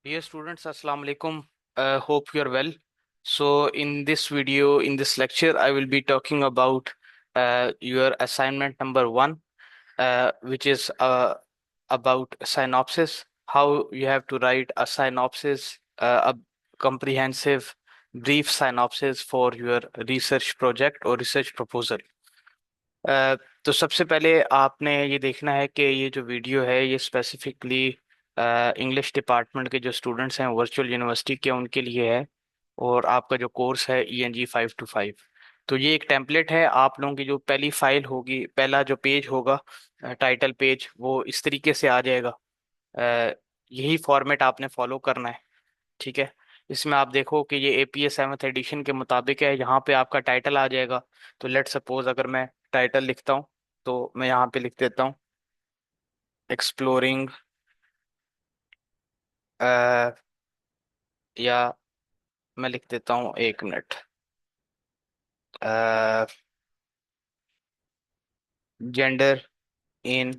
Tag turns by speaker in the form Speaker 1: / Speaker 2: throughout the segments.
Speaker 1: Dear students, Assalamu alaikum. Hope you are well. So, in this video, in this lecture, I will be talking about your assignment number one, which is about synopsis. How you have to write a synopsis, a comprehensive, brief synopsis for your research project or research proposal. तो सबसे पहले आपने ये देखना है कि ये जो वीडियो है ये स्पेसिफिकली इंग्लिश डिपार्टमेंट के जो स्टूडेंट्स हैं वर्चुअल यूनिवर्सिटी के उनके लिए है। और आपका जो कोर्स है ENG 525। तो ये एक टेम्पलेट है। आप लोगों की जो पहली फाइल होगी, पहला जो पेज होगा, टाइटल पेज, वो इस तरीके से आ जाएगा। यही फॉर्मेट आपने फॉलो करना है। ठीक है। इसमें आप देखो कि ये APA 7th एडिशन के मुताबिक है। यहाँ पे आपका टाइटल आ जाएगा। तो लेट सपोज अगर मैं टाइटल लिखता हूँ तो मैं यहाँ पे लिख देता हूँ एक्सप्लोरिंग, या मैं लिख देता हूँ, एक minute, gender in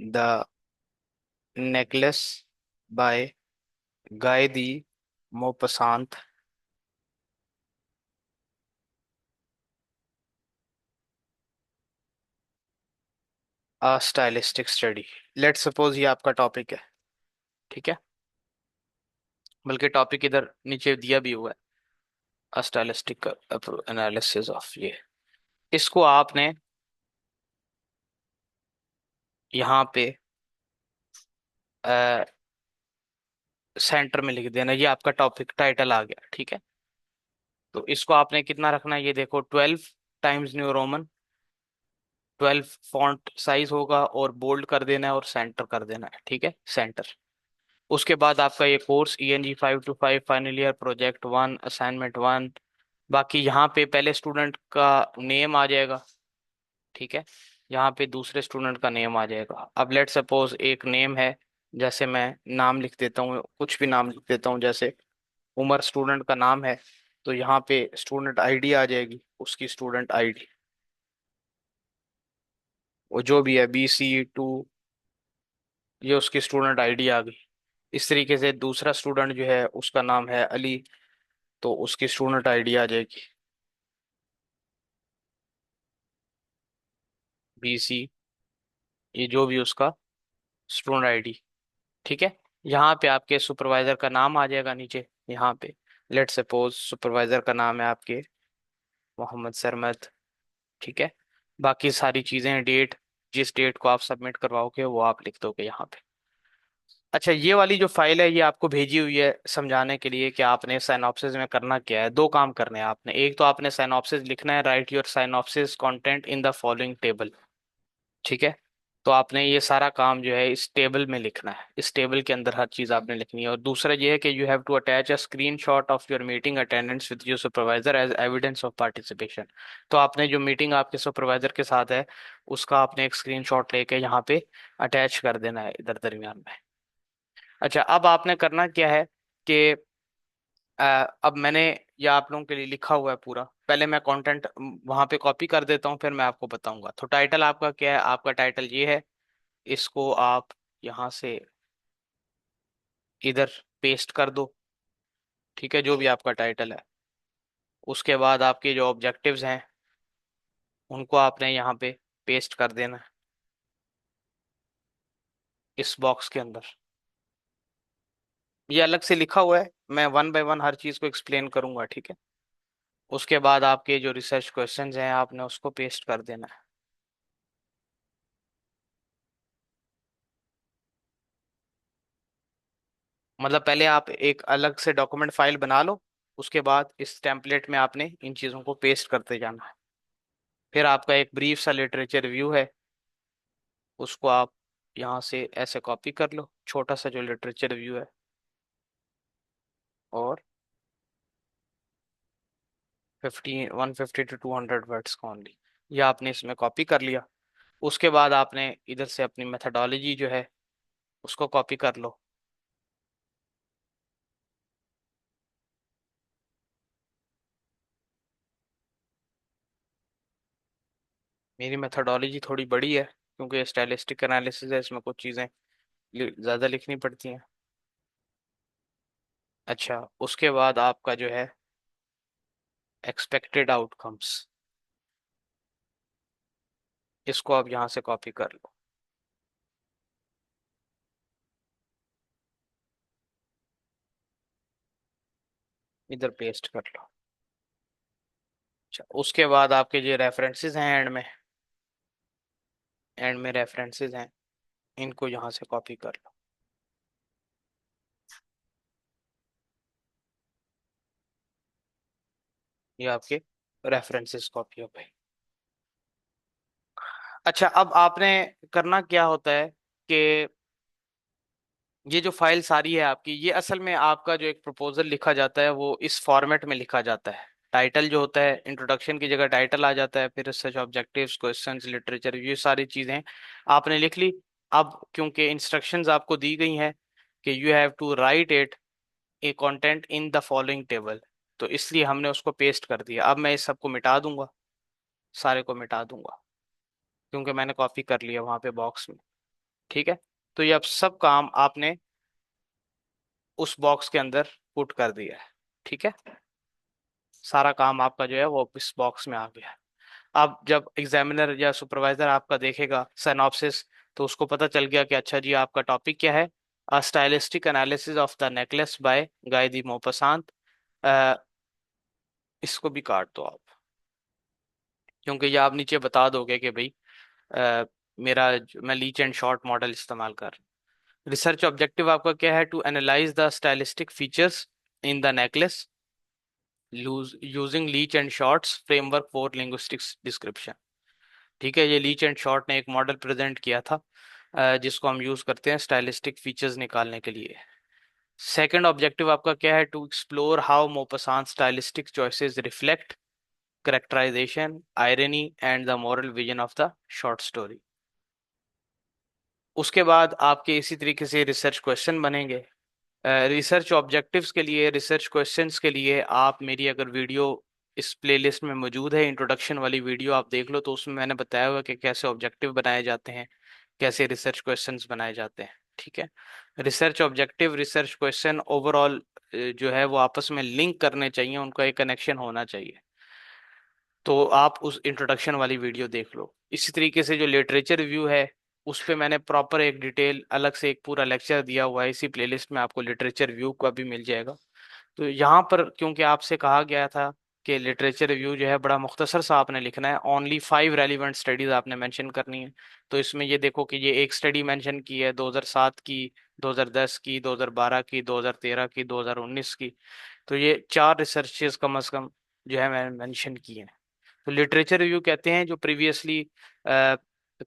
Speaker 1: the necklace by Guy de Maupassant, a stylistic study. Let suppose ये आपका टॉपिक है। ठीक है। बल्कि टॉपिक इधर नीचे दिया भी हुआ है, अ स्टाइलिस्टिक एनालिसिस ऑफ ये। इसको आपने यहाँ पे सेंटर में लिख देना। ये आपका टॉपिक टाइटल आ गया। ठीक है। तो इसको आपने कितना रखना है, ये देखो, 12 times new Roman, 12 font size होगा, और बोल्ड कर देना है और सेंटर कर देना है। ठीक है, सेंटर। उसके बाद आपका ये course ENG 525 final year project one assignment one. बाकी यहाँ पे पहले स्टूडेंट का नेम आ जाएगा। ठीक है। यहाँ पे दूसरे स्टूडेंट का नेम आ जाएगा। अब लेट सपोज एक नेम है, जैसे मैं नाम लिख देता हूँ, कुछ भी नाम लिख देता हूँ, जैसे उमर स्टूडेंट का नाम है। तो यहाँ पे स्टूडेंट आईडी आ जाएगी, उसकी स्टूडेंट आईडी, वो जो भी है BC2, ये उसकी स्टूडेंट आईडी आ गई। इस तरीके से दूसरा स्टूडेंट जो है उसका नाम है अली, तो उसकी स्टूडेंट आईडी आ जाएगी BC, ये जो भी उसका स्टूडेंट आईडी। ठीक है। यहाँ पे आपके सुपरवाइजर का नाम आ जाएगा नीचे। यहाँ पे लेट सपोज सुपरवाइजर का नाम है आपके मोहम्मद सरमद। ठीक है। बाकी सारी चीजें, डेट, जिस डेट को आप सबमिट करवाओगे वो आप लिख दोगे यहाँ पे। अच्छा, ये वाली जो फाइल है ये आपको भेजी हुई है समझाने के लिए कि आपने साइनॉप्सिस में करना क्या है। दो काम करने हैं आपने। एक तो आपने साइनॉप्सिस लिखना है, right your synopsis content in the following table. ठीक है। तो आपने ये सारा काम जो है इस टेबल में लिखना है। इस टेबल के अंदर हर चीज आपने लिखनी है। और दूसरा ये है कि you have to attach a screenshot of your meeting attendance with your supervisor as evidence of participation. तो आपने जो मीटिंग आपके सुपरवाइजर के साथ है उसका आपने एक स्क्रीनशॉट लेके यहाँ पे अटैच कर देना है इधर दरमियान में। अच्छा, अब आपने करना क्या है कि अब मैंने ये आप लोगों के लिए लिखा हुआ है पूरा। पहले मैं कंटेंट वहां पे कॉपी कर देता हूँ, फिर मैं आपको बताऊंगा। तो टाइटल आपका क्या है? आपका टाइटल ये है। इसको आप यहाँ से इधर पेस्ट कर दो। ठीक है, जो भी आपका टाइटल है। उसके बाद आपके जो ऑब्जेक्टिव्स हैं उनको आपने यहाँ पे पेस्ट कर देना है इस बॉक्स के अंदर। ये अलग से लिखा हुआ है, मैं वन बाय वन हर चीज को एक्सप्लेन करूंगा। ठीक है। उसके बाद आपके जो रिसर्च क्वेश्चंस हैं आपने उसको पेस्ट कर देना है। मतलब पहले आप एक अलग से डॉक्यूमेंट फाइल बना लो, उसके बाद इस टेम्पलेट में आपने इन चीज़ों को पेस्ट करते जाना है। फिर आपका एक ब्रीफ सा लिटरेचर रिव्यू है, उसको आप यहाँ से ऐसे कॉपी कर लो, छोटा सा जो लिटरेचर रिव्यू है। और 150 to 200 वर्ड्स का ओनली, ये आपने इसमें कॉपी कर लिया। उसके बाद आपने इधर से अपनी मेथडोलॉजी जो है उसको कॉपी कर लो। मेरी मेथडोलॉजी थोड़ी बड़ी है क्योंकि स्टाइलिस्टिक एनालिसिस है, इसमें कुछ चीज़ें ज्यादा लिखनी पड़ती हैं। अच्छा, उसके बाद आपका जो है एक्सपेक्टेड आउटकम्स, इसको आप यहाँ से कॉपी कर लो, इधर पेस्ट कर लो। अच्छा, उसके बाद आपके जो रेफरेंसेस हैं एंड में, एंड में रेफरेंसेस हैं, इनको यहाँ से कॉपी कर लो। ये आपके रेफरेंसेस कॉपी हो गए। अच्छा, अब आपने करना क्या होता है कि ये जो फाइल सारी है आपकी, ये असल में आपका जो एक प्रपोजल लिखा जाता है वो इस फॉर्मेट में लिखा जाता है। टाइटल जो होता है, इंट्रोडक्शन की जगह टाइटल आ जाता है, फिर रिसर्च ऑब्जेक्टिव्स, क्वेश्चंस, लिटरेचर, ये सारी चीजें आपने लिख ली। अब क्योंकि इंस्ट्रक्शंस आपको दी गई हैं कि you have to write it a content in the following table, तो इसलिए हमने उसको पेस्ट कर दिया। अब मैं इस सबको मिटा दूंगा, सारे को मिटा दूंगा, क्योंकि मैंने कॉपी कर लिया वहां पे बॉक्स में। ठीक है, तो ये अब सब काम आपने उस बॉक्स के अंदर पुट कर दिया है। ठीक है, सारा काम आपका जो है वो इस बॉक्स में आ गया है। अब जब एग्जामिनर या सुपरवाइजर आपका देखेगा सिनॉप्सिस, तो उसको पता चल गया कि अच्छा जी आपका टॉपिक क्या है, stylistic analysis of the necklace by Guy de Maupassant. इसको भी काट दो आप, क्योंकि ये आप नीचे बता दोगे कि भाई अ, मैं लीच एंड शॉर्ट मॉडल इस्तेमाल कर रहा हूँ। रिसर्च ऑब्जेक्टिव आपका क्या है? To analyse the stylistic features in the necklace using Leech and Short's framework for linguistics description. ठीक है, ये लीच एंड शॉर्ट ने एक मॉडल प्रेजेंट किया था जिसको हम यूज करते हैं स्टाइलिस्टिक फीचर्स निकालने के लिए। सेकंड ऑब्जेक्टिव आपका क्या है? To explore how Maupassant stylistic choices reflect characterisation, irony and the moral vision of the short story. उसके बाद आपके इसी तरीके से रिसर्च क्वेश्चन बनेंगे। रिसर्च ऑब्जेक्टिव्स के लिए, रिसर्च क्वेश्चंस के लिए आप मेरी अगर वीडियो इस प्लेलिस्ट में मौजूद है, इंट्रोडक्शन वाली वीडियो आप देख लो, तो उसमें मैंने बताया हुआ कि कैसे ऑब्जेक्टिव बनाए जाते हैं, कैसे रिसर्च क्वेश्चंस बनाए जाते हैं। ठीक है, research objective, research question overall जो है वो आपस में लिंक करने चाहिए, उनका एक कनेक्शन होना चाहिए। तो आप उस इंट्रोडक्शन वाली वीडियो देख लो। इसी तरीके से जो लिटरेचर रिव्यू है, उस पे मैंने प्रॉपर एक डिटेल अलग से एक पूरा लेक्चर दिया हुआ है, इसी प्लेलिस्ट में आपको लिटरेचर रिव्यू का भी मिल जाएगा। तो यहाँ पर क्योंकि आपसे कहा गया था कि लिटरेचर रिव्यू जो है बड़ा मुख्तसर सा आपने लिखना है, ओनली 5 रेलिवेंट स्टडीज आपने मेंशन करनी है। तो इसमें ये देखो कि ये एक स्टडी मेंशन की है 2007 की, 2010 की, 2012 की, 2013 की, 2019 की। तो ये 4 रिसर्चेस कम अज कम जो है मैंने मेंशन की है। तो लिटरेचर रिव्यू कहते हैं जो प्रीवियसली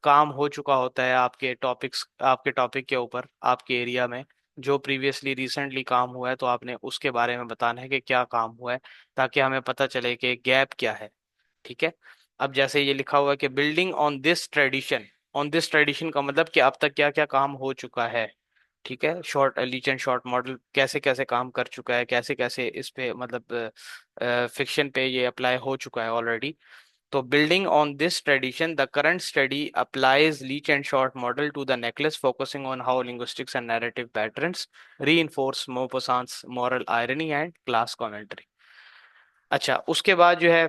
Speaker 1: काम हो चुका होता है आपके टॉपिक्स, आपके टॉपिक के ऊपर, आपके एरिया में जो प्रीवियसली रिसेंटली काम हुआ है, तो आपने उसके बारे में बताना है कि क्या काम हुआ है, ताकि हमें पता चले कि गैप क्या है। ठीक है, अब जैसे ये लिखा हुआ है कि building on this tradition, on this tradition का मतलब कि अब तक क्या क्या काम हो चुका है। ठीक है, Short Leech and Short model कैसे कैसे काम कर चुका है, कैसे कैसे इस पे मतलब फिक्शन पे ये अप्लाई हो चुका है ऑलरेडी। तो building on this tradition, the current study applies Leach and Short model to the necklace, focusing on how linguistics and narrative patterns reinforce Maupassant's moral irony and class commentary। अच्छा, उसके बाद जो है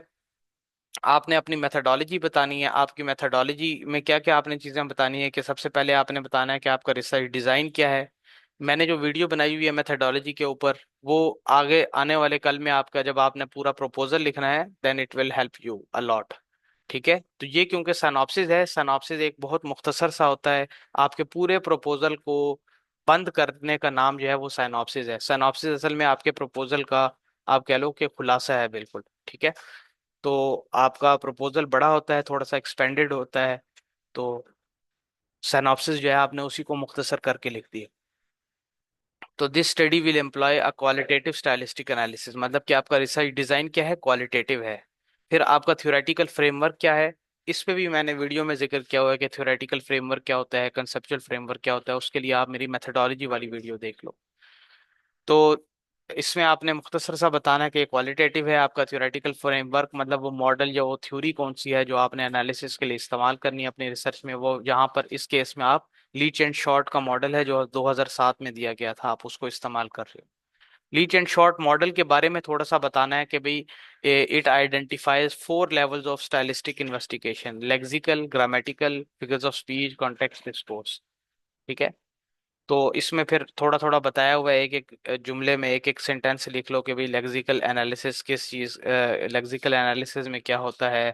Speaker 1: आपने अपनी मेथडोलॉजी बतानी है। आपकी मेथडोलॉजी में क्या क्या आपने चीज़ें बतानी है कि सबसे पहले आपने बताना है कि आपका रिसर्च डिज़ाइन क्या है। मैंने जो वीडियो बनाई हुई है मेथडोलॉजी के ऊपर, वो आगे आने वाले कल में आपका जब आपने पूरा प्रपोजल लिखना है, then it will help you a lot. ठीक है, तो ये क्योंकि सनॉप्सिस है, सनॉप्सिस एक बहुत मुख्तसर सा होता है, आपके पूरे प्रपोजल को बंद करने का नाम जो है वो साइनॉप्सिस है। साइनॉप्सिस असल में आपके प्रपोजल का आप कह लो कि खुलासा है बिल्कुल। ठीक है, तो आपका प्रपोजल बड़ा होता है, थोड़ा सा एक्सपेंडेड होता है, तो साइनॉप्सिस जो है आपने उसी को मुख्तसर करके लिख दिया। तो this study will employ a qualitative stylistic analysis, मतलब कि आपका रिसर्च डिजाइन क्या है, क्वालिटेटिव है। फिर आपका थ्योरेटिकल फ्रेमवर्क क्या है, इस पे भी मैंने वीडियो में जिक्र किया हुआ है कि थ्योरेटिकल फ्रेमवर्क क्या होता है, कंसेप्चुअल फ्रेमवर्क क्या होता है। उसके लिए आप मेरी मेथडोलॉजी वाली वीडियो देख लो। तो इसमें आपने मुख्तसर सा बताना है कि क्वालिटेटिव है आपका थ्योरेटिकल फ्रेमवर्क, मतलब वो मॉडल या वो थ्योरी कौन सी है जो आपने एनालिसिस के लिए इस्तेमाल करनी है अपनी रिसर्च में, वो यहाँ पर इस केस में आप लीच एंड शॉर्ट का मॉडल है जो 2007 में दिया गया था, आप उसको इस्तेमाल कर रहे हो। लीच एंड शॉर्ट मॉडल के बारे में थोड़ा सा बताना है कि भाई it identifies 4 levels of stylistic investigation: lexical, grammatical, figures of speech, context, discourse. ठीक है। तो इसमें फिर थोड़ा थोड़ा बताया हुआ है, एक एक जुमले में एक एक सेंटेंस लिख लो कि भाई लेक्सिकल एनालिसिस किस चीज, लेक्सिकल एनालिसिस में क्या होता है,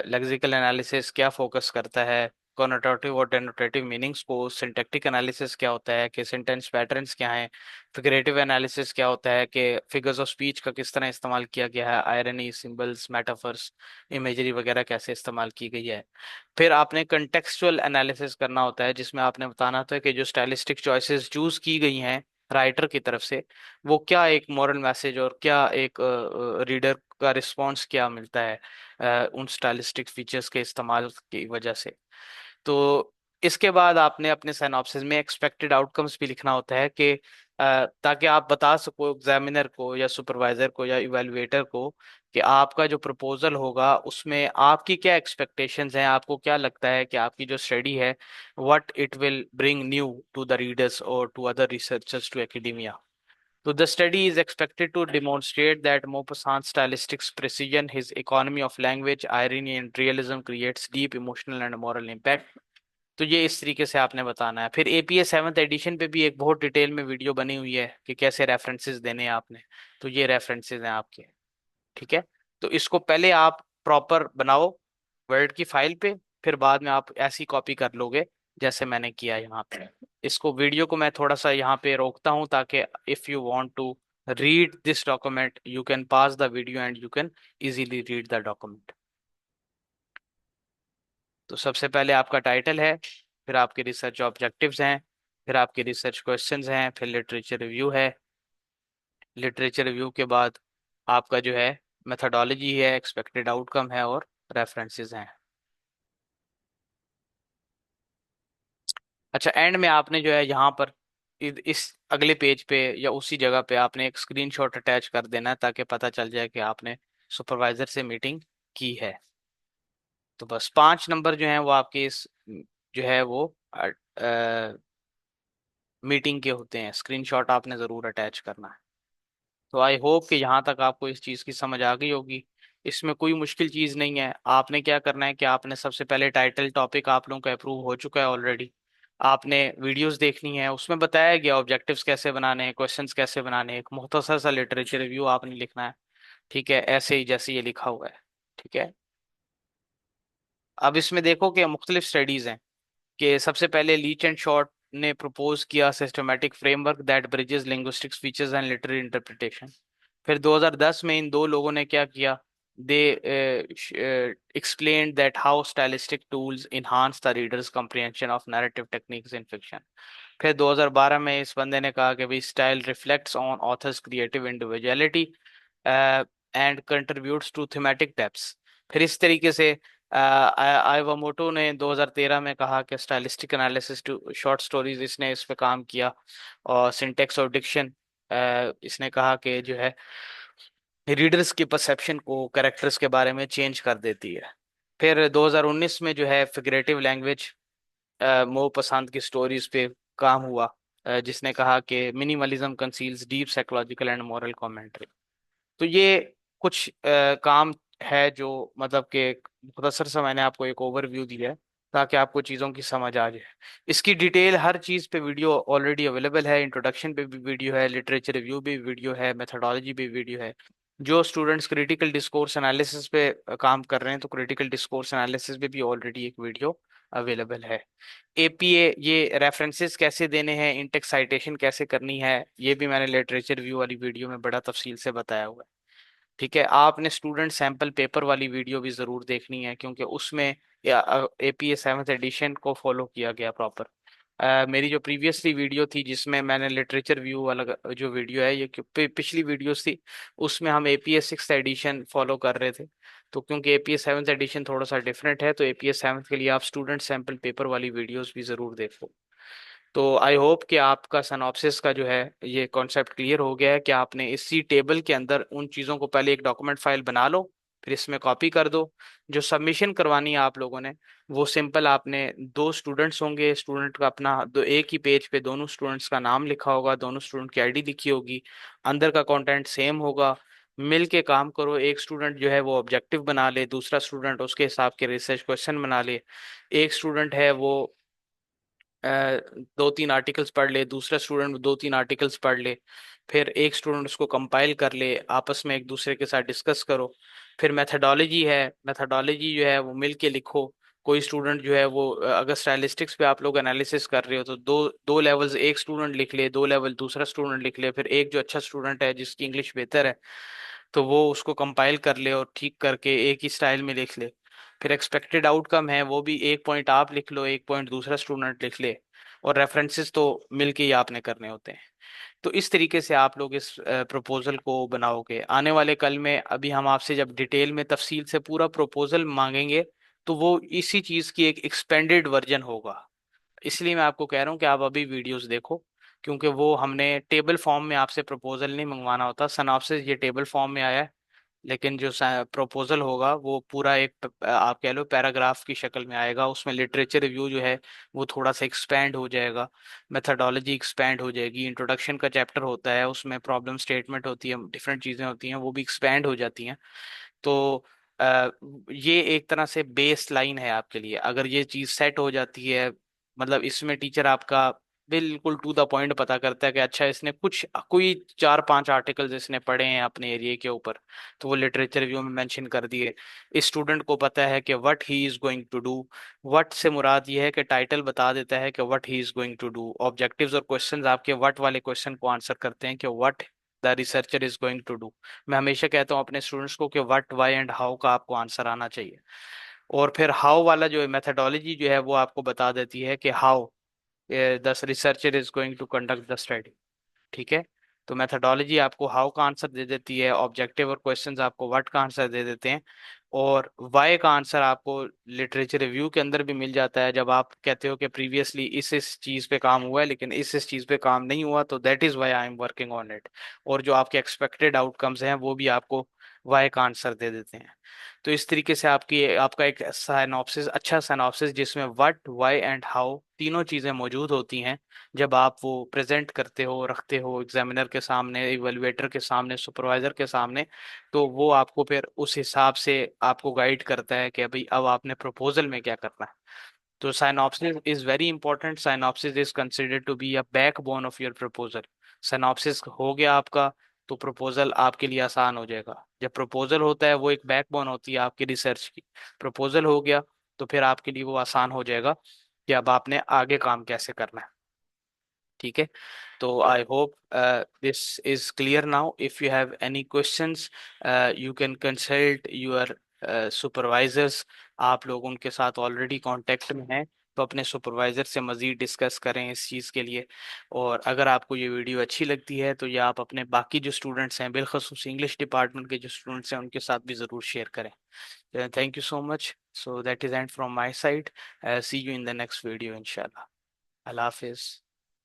Speaker 1: लेक्सिकल एनालिसिस क्या फोकस करता है, कॉनोटेटिव और डेनोटेटिव मीनिंग्स को, सिंटैक्टिक एनालिसिस क्या होता है कि सेंटेंस पैटर्न्स क्या हैं, फिगरेटिव एनालिसिस क्या होता है कि फिगर्स ऑफ स्पीच का किस तरह इस्तेमाल किया गया है, आयरनी, सिंबल्स, मेटाफर्स, इमेजरी वगैरह कैसे इस्तेमाल की गई है। फिर आपने कंटेक्सचुअल एनालिसिस करना होता है, जिसमें आपने बताना होता है कि जो स्टाइलिस्टिक चॉइसेस चूज की गई हैं राइटर की तरफ से, वो क्या एक मॉरल मैसेज और क्या एक रीडर का रिस्पॉन्स क्या मिलता है उन स्टाइलिस्टिक फीचर्स के इस्तेमाल की वजह से। तो इसके बाद आपने अपने सिनॉप्सिस में एक्सपेक्टेड आउटकम्स भी लिखना होता है कि ताकि आप बता सको एग्जामिनर को या सुपरवाइजर को या इवेलुएटर को कि आपका जो प्रपोजल होगा उसमें आपकी क्या एक्सपेक्टेशंस हैं, आपको क्या लगता है कि आपकी जो स्टडी है what it will bring new to the readers और to other researchers to academia. So the study is expected to demonstrate that Maupassant's stylistic precision, his economy of language, irony and realism creates deep emotional and moral impact। तो ये इस तरीके से आपने बताना है। फिर एपीए 7th एडिशन पे भी एक बहुत डिटेल में वीडियो बनी हुई है कि कैसे रेफरेंसेस देने हैं आपने। तो ये रेफरेंसेस हैं आपके। ठीक है। तो इसको पहले आप प्रॉपर बनाओ वर्ड की फाइल पे, फिर बाद में आप ऐसी कॉपी कर लोगे जैसे मैंने किया यहाँ पे। इसको वीडियो को मैं थोड़ा सा यहाँ पे रोकता हूँ ताकि if you want to read this document you can pause the video and you can easily read the document. तो सबसे पहले आपका टाइटल है, फिर आपके रिसर्च ऑब्जेक्टिव्स हैं, फिर आपके रिसर्च क्वेश्चंस हैं, फिर लिटरेचर रिव्यू है। लिटरेचर रिव्यू के बाद आपका जो है मेथोडोलॉजी है, एक्सपेक्टेड आउटकम है और रेफरेंसेस हैं। अच्छा, एंड में आपने जो है यहाँ पर इस अगले पेज पे या उसी जगह पे आपने एक स्क्रीनशॉट अटैच कर देना है ताकि पता चल जाए कि आपने सुपरवाइजर से मीटिंग की है। तो बस 5 नंबर जो हैं वो आपके इस जो है वो मीटिंग के होते हैं, स्क्रीनशॉट आपने ज़रूर अटैच करना है। तो आई होप कि यहाँ तक आपको इस चीज़ की समझ आ गई होगी। इसमें कोई मुश्किल चीज़ नहीं है। आपने क्या करना है कि आपने सबसे पहले टाइटल टॉपिक आप लोगों का अप्रूव हो चुका है ऑलरेडी। आपने वीडियोस देखनी है, उसमें बताया गया ऑब्जेक्टिव्स कैसे बनाने हैं, क्वेश्चंस कैसे बनाने हैं, एक मुख्तसर सा लिटरेचर रिव्यू आपने लिखना है। ठीक है, ऐसे ही जैसे ये लिखा हुआ है। ठीक है। अब इसमें देखो कि मुख्तलिफ स्टडीज़ हैं कि सबसे पहले लीच एंड शॉर्ट ने प्रपोज किया systematic framework that bridges linguistics features and literary interpretation. फिर 2010 में इन दो लोगों ने क्या किया, they explained that how stylistic tools enhance the reader's comprehension of narrative techniques in fiction. फिर 2012 में इस बंदे ने कहा कि भाई style reflects on author's creative individuality and contributes to thematic depths. फिर इस तरीके से आइवामोटो ने 2013 में कहा कि stylistic analysis to short stories, इसने इस पे काम किया। और सिंटेक्स और डिक्शन, इसने कहा कि जो है रीडर्स की परसेप्शन को कैरेक्टर्स के बारे में चेंज कर देती है। फिर 2019 में जो है फिगरेटिव लैंग्वेज, मोह पसंद की स्टोरीज पे काम हुआ, जिसने कहा कि minimalism conceals deep psychological and moral commentary. तो ये कुछ काम है जो मतलब कि मुख्तसर से मैंने आपको एक ओवरव्यू दिया है ताकि आपको चीज़ों की समझ आ जाए। इसकी डिटेल हर चीज़ पे वीडियो ऑलरेडी अवेलेबल है, इंट्रोडक्शन पे भी वीडियो है, लिटरेचर रिव्यू भी वीडियो है, मेथोडोलॉजी भी वीडियो है। जो स्टूडेंट्स क्रिटिकल डिस्कोर्स एनालिसिस पे काम कर रहे हैं तो क्रिटिकल डिस्कोर्स एनालिसिस पे भी ऑलरेडी एक वीडियो अवेलेबल है। एपीए ये रेफरेंसेस कैसे देने हैं, इंटेक्स साइटेशन कैसे करनी है, ये भी मैंने लिटरेचर रिव्यू वाली वीडियो में बड़ा तफसील से बताया हुआ है। ठीक है। आपने स्टूडेंट सैंपल पेपर वाली वीडियो भी ज़रूर देखनी है क्योंकि उसमें एपीए 7th एडिशन को फॉलो किया गया प्रॉपर। मेरी जो प्रीवियसली वीडियो थी जिसमें मैंने लिटरेचर व्यू वाला जो वीडियो है, ये पिछली वीडियोस थी, उसमें हम एपीए 6th एडिशन फॉलो कर रहे थे। तो क्योंकि एपीए 7th एडिशन थोड़ा सा डिफरेंट है तो एपीए 7th के लिए आप स्टूडेंट सैंपल पेपर वाली वीडियोस भी ज़रूर देखो। तो आई होप कि आपका सनॉप्सिस का जो है ये कॉन्सेप्ट क्लियर हो गया है कि आपने इसी टेबल के अंदर उन चीज़ों को पहले एक डॉक्यूमेंट फाइल बना लो, फिर इसमें कॉपी कर दो। जो सबमिशन करवानी है आप लोगों ने, वो सिंपल, आपने दो स्टूडेंट्स होंगे, स्टूडेंट का अपना दो, एक ही पेज पे दोनों स्टूडेंट्स का नाम लिखा होगा, दोनों स्टूडेंट की आईडी लिखी होगी, अंदर का कंटेंट सेम होगा। मिल के काम करो, एक स्टूडेंट जो है वो ऑब्जेक्टिव बना ले, दूसरा स्टूडेंट उसके हिसाब के रिसर्च क्वेश्चन बना ले। एक स्टूडेंट है वो अ, दो तीन आर्टिकल्स पढ़ ले, दूसरा स्टूडेंट दो तीन आर्टिकल्स पढ़ ले, फिर एक स्टूडेंट उसको कंपाइल कर ले, आपस में एक दूसरे के साथ डिस्कस करो। फिर मेथडोलॉजी है, मेथडोलॉजी जो है वो मिल के लिखो। कोई स्टूडेंट जो है वो अगर स्टाइलिस्टिक्स पे आप लोग एनालिसिस कर रहे हो तो दो दो लेवल्स एक स्टूडेंट लिख ले, दो लेवल दूसरा स्टूडेंट लिख ले, फिर एक जो अच्छा स्टूडेंट है जिसकी इंग्लिश बेहतर है तो वो उसको कंपाइल कर ले और ठीक करके एक ही स्टाइल में लिख ले। फिर एक्सपेक्टेड आउटकम है, वो भी एक पॉइंट आप लिख लो, एक पॉइंट दूसरा स्टूडेंट लिख ले। और रेफरेंसेस तो मिलके ही आपने करने होते हैं। तो इस तरीके से आप लोग इस प्रपोजल को बनाओगे। आने वाले कल में अभी हम आपसे जब डिटेल में तफसील से पूरा प्रपोजल मांगेंगे तो वो इसी चीज़ की एक एक्सपेंडेड वर्जन होगा। इसलिए मैं आपको कह रहा हूँ कि आप अभी वीडियोस देखो, क्योंकि वो हमने टेबल फॉर्म में आपसे प्रपोजल नहीं मंगवाना होता। सनाप्सिस ये टेबल फॉर्म में आया है, लेकिन जो प्रपोजल होगा वो पूरा एक आप कह लो पैराग्राफ की शक्ल में आएगा। उसमें लिटरेचर रिव्यू जो है वो थोड़ा सा एक्सपैंड हो जाएगा, मेथडोलॉजी एक्सपैंड हो जाएगी, इंट्रोडक्शन का चैप्टर होता है उसमें प्रॉब्लम स्टेटमेंट होती है, डिफरेंट चीज़ें होती हैं वो भी एक्सपैंड हो जाती हैं। तो अ, ये एक तरह से बेस लाइन है आपके लिए। अगर ये चीज़ सेट हो जाती है, मतलब इसमें टीचर आपका बिल्कुल टू द पॉइंट पता करता है कि अच्छा इसने कुछ कोई चार पांच आर्टिकल्स इसने पढ़े हैं अपने एरिया के ऊपर, तो वो लिटरेचर रिव्यू में मेंशन कर दिए। इस स्टूडेंट को पता है कि what he is going to do. What से मुराद ये है कि टाइटल बता देता है कि what he is going to do. Objectives और क्वेश्चंस आपके व्हाट वाले क्वेश्चन को आंसर करते हैं कि what the researcher is going to do. मैं हमेशा कहता हूँ अपने स्टूडेंट्स को कि व्हाट वाई एंड हाउ का आपको आंसर आना चाहिए। और फिर हाउ वाला जो है मेथडोलॉजी जो है वो आपको बता देती है कि how the researcher is going to conduct the study. ठीक है। तो मेथडोलॉजी आपको हाउ का आंसर दे देती है, ऑब्जेक्टिव और क्वेश्चंस आपको व्हाट का आंसर दे देते हैं। और वाई का आंसर आपको लिटरेचर रिव्यू के अंदर भी मिल जाता है। जब आप कहते हो कि प्रीवियसली इस चीज पे काम हुआ है लेकिन इस चीज पे काम नहीं हुआ, तो that is why I am working on it. और जो आपके एक्सपेक्टेड आउटकम्स हैं वो भी आपको वाई का आंसर दे देते हैं। तो इस तरीके से आपकी आपका एक साइनॉप्सिस, अच्छा साइनॉप्सिस जिसमें व्हाट वाई एंड हाउ तीनों चीजें मौजूद होती हैं, जब आप वो प्रेजेंट करते हो, रखते हो एग्जामिनर के सामने, इवेलुएटर के सामने, सुपरवाइजर के सामने, तो वो आपको फिर उस हिसाब से आपको गाइड करता है कि भाई अब आपने प्रपोजल में क्या करना है। तो synopsis is very important. Synopsis is considered to be a backbone of your proposal. Synopsis हो गया आपका तो प्रपोजल आपके लिए आसान हो जाएगा। जब प्रपोजल होता है वो एक बैकबोन होती है आपकी रिसर्च की। प्रपोजल हो गया तो फिर आपके लिए वो आसान हो जाएगा कि अब आपने आगे काम कैसे करना है। ठीक है। तो I hope this is clear now. If you have any questions you can consult your supervisors. आप लोग उनके साथ ऑलरेडी कांटेक्ट में हैं तो अपने सुपरवाइजर से मज़ीद डिस्कस करें इस चीज़ के लिए। और अगर आपको ये वीडियो अच्छी लगती है तो ये आप अपने बाकी जो स्टूडेंट्स हैं, बिलखसूस इंग्लिश डिपार्टमेंट के जो स्टूडेंट्स हैं, उनके साथ भी ज़रूर शेयर करें। Thank you so much. So that is end from my side. See you in the next video इंशाल्लाह। अल्लाह हाफिज़।